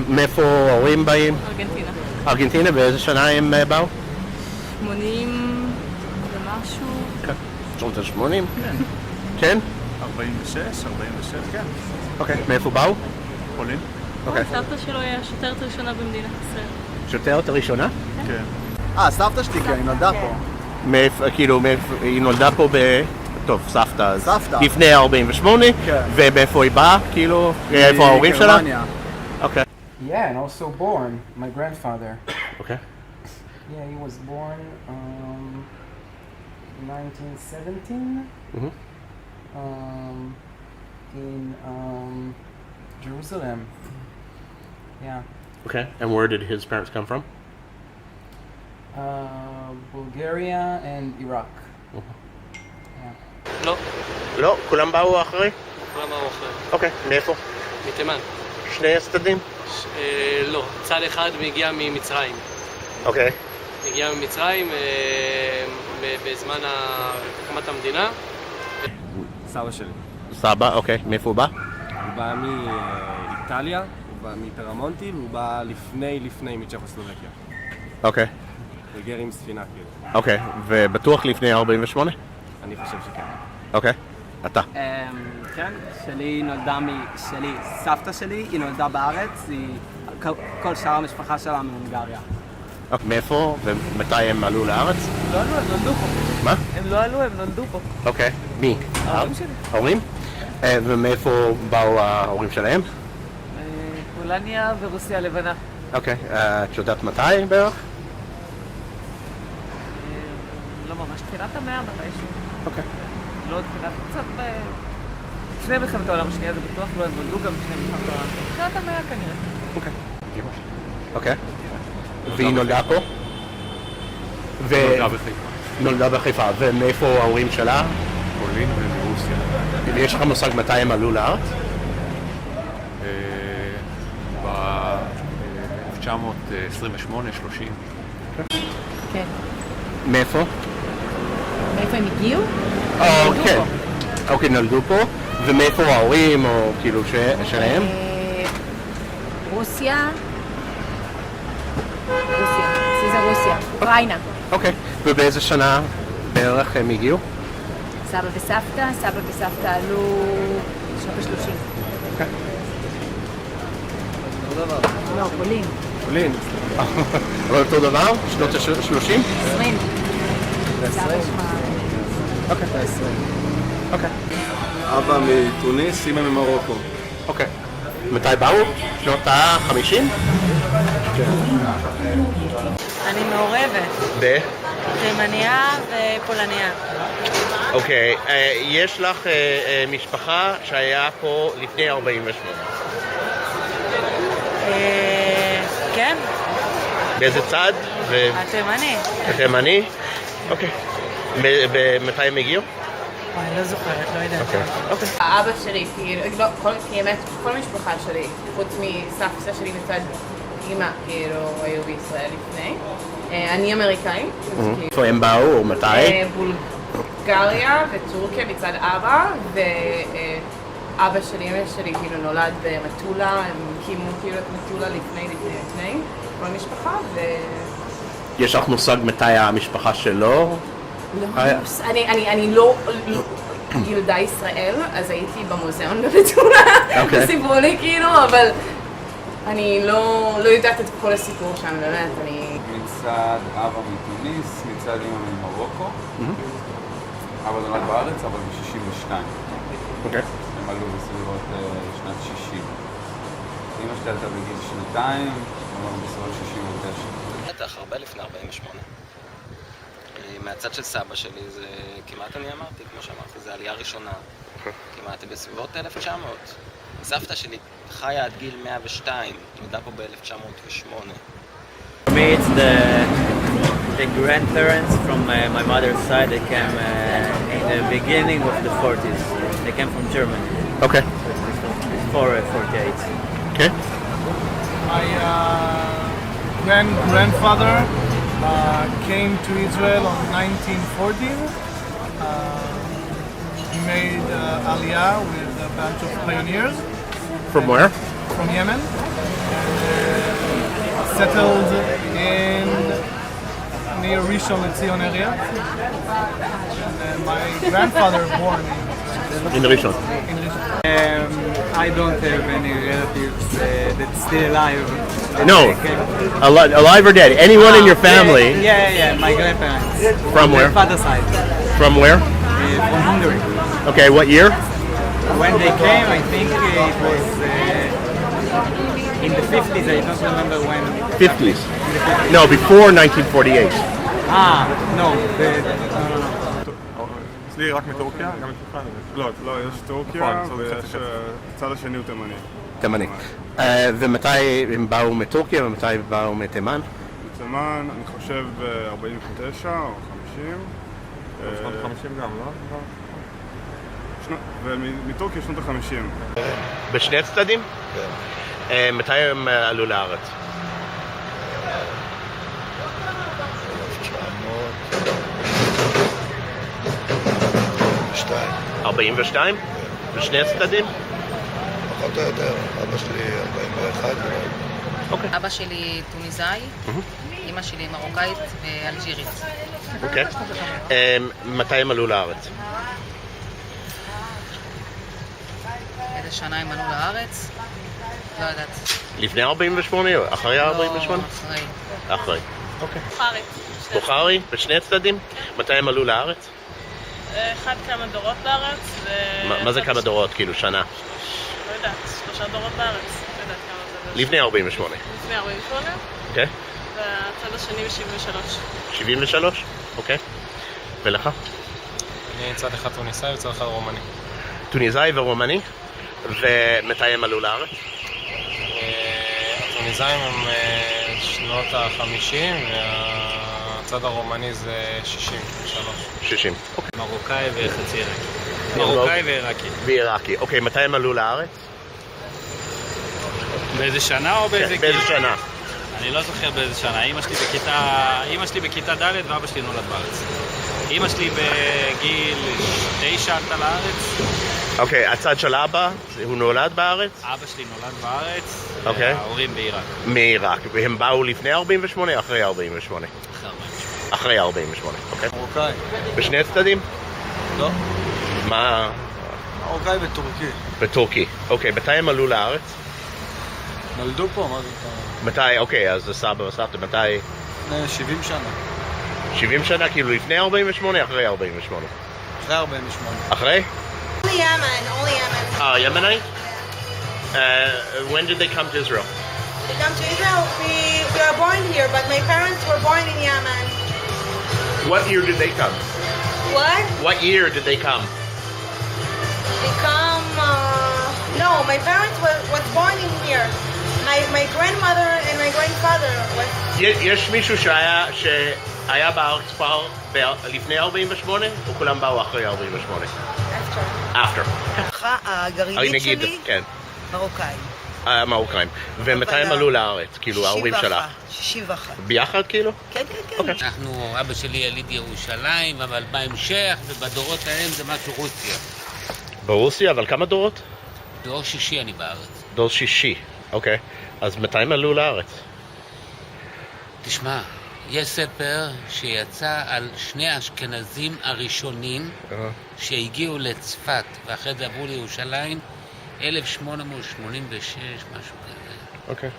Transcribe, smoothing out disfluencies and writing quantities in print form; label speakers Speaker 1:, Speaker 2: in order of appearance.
Speaker 1: מאיפה ההורים באים?
Speaker 2: ארגנטינה.
Speaker 1: ארגנטינה, באיזה שנה הם באו?
Speaker 2: 80 ומשהו.
Speaker 1: שנות ה-80? כן.
Speaker 3: 46, 47, כן.
Speaker 1: אוקיי, מאיפה באו?
Speaker 3: פולין?
Speaker 1: אוקיי.
Speaker 2: סבתא שלו היא השוטרת הראשונה במדינת ישראל.
Speaker 1: שוטרת הראשונה?
Speaker 3: כן.
Speaker 4: סבתא שלי, כן, היא נולדה פה.
Speaker 1: כאילו, היא נולדה פה טוב, סבתא.
Speaker 4: סבתא.
Speaker 1: לפני 48?
Speaker 4: כן.
Speaker 1: ומאיפה היא באה? כאילו, איפה ההורים שלה?
Speaker 4: גרמניה.
Speaker 1: אוקיי.
Speaker 5: Yeah, and also born, my grandfather.
Speaker 1: אוקיי.
Speaker 5: Yeah, he was born 1917
Speaker 1: Mhm.
Speaker 5: in Jerusalem. Yeah.
Speaker 1: Okay. And where did his parents come from?
Speaker 5: Bulgaria and Iraq.
Speaker 6: לא,
Speaker 1: לא, כולם באו אחרי?
Speaker 6: כולם באו אחרי.
Speaker 1: אוקיי, מאיפה?
Speaker 6: מתימן.
Speaker 1: שני הצדדים?
Speaker 6: לא, צד אחד מגיע ממצרים.
Speaker 1: אוקיי.
Speaker 6: מגיע ממצרים בזמן הקמת המדינה.
Speaker 7: סבא שלי.
Speaker 1: סבא, אוקיי. מאיפה הוא בא?
Speaker 7: הוא בא מאיטליה, הוא בא מפרמונטי, והוא בא לפני מצ'כוסלובקיה.
Speaker 1: אוקיי.
Speaker 7: הוא היגר עם ספינה כאילו.
Speaker 1: אוקיי, ובטוח לפני 48?
Speaker 7: אני חושב שכן.
Speaker 1: אוקיי. אתה.
Speaker 8: כן, סבתא שלי, היא נולדה בארץ, כל שאר המשפחה שלה מהונגריה.
Speaker 1: מאיפה ומתי הם עלו לארץ?
Speaker 2: לא עלו, הם נולדו פה.
Speaker 1: מה?
Speaker 2: הם לא עלו, הם נולדו פה.
Speaker 1: אוקיי. מי?
Speaker 2: ההורים שלי.
Speaker 1: ההורים? ומאיפה באו ההורים שלהם?
Speaker 2: פולניה ורוסיה הלבנה.
Speaker 1: אוקיי. את יודעת מתי בערך?
Speaker 2: לא ממש, תחילת המאה מתישהו.
Speaker 1: אוקיי.
Speaker 2: לא תחילת, קצת לפני מלחמת העולם השנייה, זה בטוח לא, הם נולדו גם לפני מלחמת העולם. תחילת המאה כנראה.
Speaker 1: אוקיי. אוקיי. והיא נולדה פה?
Speaker 3: נולדה בחיפה.
Speaker 1: נולדה בחיפה. ומאיפה ההורים שלה?
Speaker 3: פולין ומרוסיה.
Speaker 1: ויש לך מושג מתי הם עלו לארץ?
Speaker 3: ב-1928-30.
Speaker 9: כן.
Speaker 1: מאיפה?
Speaker 9: מאיפה הם הגיעו?
Speaker 1: כן. אוקיי, נולדו פה. ומאיפה ההורים, או כאילו שלהם?
Speaker 9: רוסיה. זה רוסיה. אוקראינה.
Speaker 1: אוקיי. ובאיזה שנה בערך הם הגיעו?
Speaker 9: סבא וסבתא עלו בשנות ה-30.
Speaker 1: אוקיי.
Speaker 9: לא, פולין.
Speaker 1: פולין. אבל אותו דבר? שנות ה-30?
Speaker 9: 20.
Speaker 1: אוקיי. אוקיי.
Speaker 4: אבא מתוניס, אמא ממרוקו.
Speaker 1: אוקיי. מתי באו? שנות ה-50?
Speaker 2: אני מעורבת. תימניה ופולניה.
Speaker 1: אוקיי. יש לך משפחה שהיה פה לפני 48.
Speaker 2: כן,
Speaker 1: באיזה צד?
Speaker 2: התימני.
Speaker 1: התימני? אוקיי. ומתי הם הגיעו?
Speaker 2: אני לא זוכרת, לא יודעת.
Speaker 1: אוקיי.
Speaker 9: האבא שלי, כאילו, כל המשפחה שלי, חוץ מסבתא שלי מצד אמא, כאילו, היו בישראל לפני. אני אמריקאי.
Speaker 1: איפה הם באו או מתי?
Speaker 9: בולגריה וטורקיה מצד אבא, ואבא שלי, אמא שלי, כאילו, נולד במטולה, הם הקימו כאילו את מטולה לפני, כל המשפחה,
Speaker 1: יש לך מושג מתי המשפחה שלו?
Speaker 9: אני לא ילדה ישראל, אז הייתי במוזיאון במטולה, וסיפרו לי כאילו, אבל אני לא יודעת את כל הסיפור שם, באמת, אני...
Speaker 10: מצד אבא מתוניס, מצד אמא ממרוקו. אבא נולד בארץ, אבל ב-62.
Speaker 1: אוקיי.
Speaker 10: הם עלו בסביבות שנת 60. אמא שלי עלתה בגיל 2, כלומר בסביבות 69.
Speaker 6: בטח, הרבה לפני 48. מהצד של סבא שלי זה כמעט, אני אמרתי, כמו שאמרתי, זה עלייה ראשונה. כמעט בסביבות 1900. סבתא שלי חיה עד גיל 102, נולדה פה ב-1908.
Speaker 11: For me, it's the grandparents from my mother's side. They came in the beginning of the 40s. They came from Germany.
Speaker 1: Okay.
Speaker 11: Before 48.
Speaker 1: Okay.
Speaker 12: My grandfather came to Israel in 1914. He made Aliyah with a bunch of pioneers.
Speaker 1: From where?
Speaker 12: from Yemen, settled in near Rishon LeZion area. And my grandfather born
Speaker 1: In Rishon.
Speaker 12: in Rishon.
Speaker 8: I don't have any relatives that's still alive.
Speaker 1: No, alive or dead. Anyone in your family.
Speaker 8: Yeah, my grandparents.
Speaker 1: From where?
Speaker 8: My father's side.
Speaker 1: From where?
Speaker 8: From Hungary.
Speaker 1: Okay, what year?
Speaker 8: When they came, I think it was in the 50s. I don't remember when.
Speaker 1: 50s. No, before 1948.
Speaker 8: No.
Speaker 3: אצלי רק מטורקיה, גם אצלך.
Speaker 4: לא, יש טורקיה ויש הצד השני הוא תימני.
Speaker 1: תימני. ומתי הם באו מטורקיה ומתי הם באו מתימן?
Speaker 4: מתימן, אני חושב 49 או 50.
Speaker 3: שנות ה-50 גם, לא?
Speaker 4: ומטורקיה שנות ה-50.
Speaker 1: בשני הצדדים? כן. מתי הם עלו לארץ? 42? בשני הצדדים?
Speaker 13: פחות או יותר, אבא שלי 41.
Speaker 1: אוקיי.
Speaker 14: אבא שלי טוניסאי, אמא שלי מרוקאית ואלג'ירית.
Speaker 1: אוקיי. מתי הם עלו לארץ?
Speaker 14: איזה שנה הם עלו לארץ? לא יודעת.
Speaker 1: לפני 48 או אחרי 48?
Speaker 14: אחרי.
Speaker 1: אחרי. אוקיי.
Speaker 15: בוכרית.
Speaker 1: בוכרי? בשני הצדדים? מתי הם עלו לארץ?
Speaker 15: אחד כמה דורות בארץ
Speaker 1: מה זה כמה דורות? כאילו שנה?
Speaker 15: לא יודעת, 3 דורות בארץ. לא יודעת כמה זה.
Speaker 1: לפני 48.
Speaker 15: לפני 48?
Speaker 1: אוקיי.
Speaker 15: והצד השני ב-73.
Speaker 1: 73? אוקיי. ולך?
Speaker 16: אני צד אחד טוניסאי וצד אחד רומני.
Speaker 1: טוניסאי ורומני? ומתי הם עלו לארץ?
Speaker 16: הטוניסאים הם שנות ה-50 והצד הרומני זה 63.
Speaker 1: 60.
Speaker 11: מרוקאי וחצי עיראקי. מרוקאי ועיראקי.
Speaker 1: ועיראקי. אוקיי, מתי הם עלו לארץ?
Speaker 11: באיזה שנה או באיזה גיל?
Speaker 1: באיזה שנה?
Speaker 11: אני לא זוכר באיזה שנה. אמא שלי בכיתה ד' ואבא שלי נולד בארץ. אמא שלי בגיל 9 עלתה לארץ.
Speaker 1: אוקיי, הצד של אבא, הוא נולד בארץ?
Speaker 11: אבא שלי נולד בארץ,
Speaker 1: אוקיי.
Speaker 11: וההורים בעיראק.
Speaker 1: מעיראק, והם באו לפני 48 או אחרי 48? אחרי 48, אוקיי.
Speaker 12: מרוקאי.
Speaker 1: בשני הצדדים?
Speaker 12: לא.
Speaker 1: מה?
Speaker 12: מרוקאי וטורקי.
Speaker 1: בטורקי. אוקיי, מתי הם עלו לארץ?
Speaker 12: נולדו פה, מה זה?
Speaker 1: מתי, אוקיי, אז זה סבא וסבתא, מתי?
Speaker 12: 70 שנה.
Speaker 1: 70 שנה, כאילו לפני 48, אחרי 48?
Speaker 12: אחרי 48.
Speaker 1: אחרי?
Speaker 17: Only Yemen.
Speaker 1: Yemenite? When did they come to Israel?
Speaker 17: They come to Israel. We are born here, but my parents were born in Yemen.
Speaker 1: What year did they come?
Speaker 17: What?
Speaker 1: What year did they come?
Speaker 17: They come. No, my parents was born in here. My grandmother and my grandfather was.
Speaker 1: יש מישהו שהיה בארץ כבר לפני 48 או כולם באו אחרי 48? After.
Speaker 17: הגרעינית שלי?
Speaker 1: כן.
Speaker 17: מרוקאים.
Speaker 1: מרוקאים. ומתי הם עלו לארץ? כאילו ההורים שלה?
Speaker 17: 61.
Speaker 1: ביחד כאילו?
Speaker 17: כן, כן, כן.
Speaker 18: אבא שלי יליד ירושלים, אבל בהמשך, ובדורות ההם זה משהו רוסיה.
Speaker 1: ברוסיה? אבל כמה דורות?
Speaker 18: דור שישי אני בארץ.
Speaker 1: דור שישי, אוקיי. אז מתי הם עלו לארץ?
Speaker 18: תשמע, יש ספר שיצא על שני האשכנזים הראשונים שהגיעו לצפת ואחרי זה עברו לירושלים 1886, משהו כזה.
Speaker 1: אוקיי.